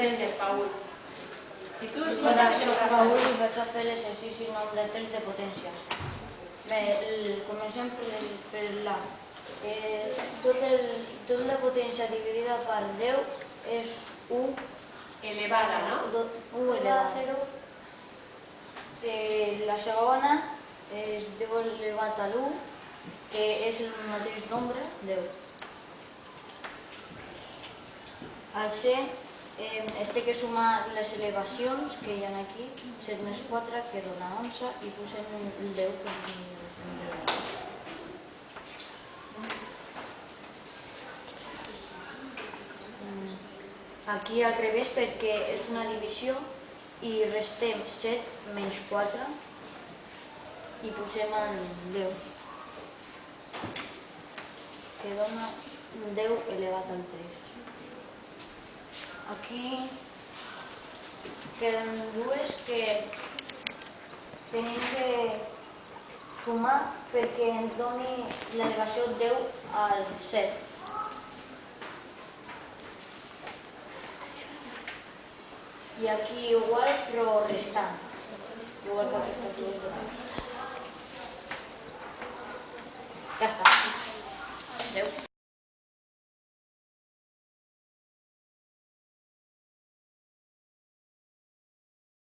potències, Paul. I tu Bueno, escolta soc Paul i vaig a fer l'exercici nombre 3 de potències. Bé, comencem per l'A. Tota la potència dividida per 10 és 1 elevada, no? 1 elevat a 0. La segona és 10 elevat a l'1, que és el mateix nombre, 10. Al C es té que sumar les elevacions que hi ha aquí, 7 més 4, que dona 11, i posem el 10 que aquí al revés perquè és una divisió i restem 7 menys 4 i posem el 10 que dona 10 elevat al 3. Aquí queden dues que tenim que sumar perquè ens doni l'elevació 10 al 7. I aquí igual, però restant. Igual que aquestes dues. Ja està. Adéu.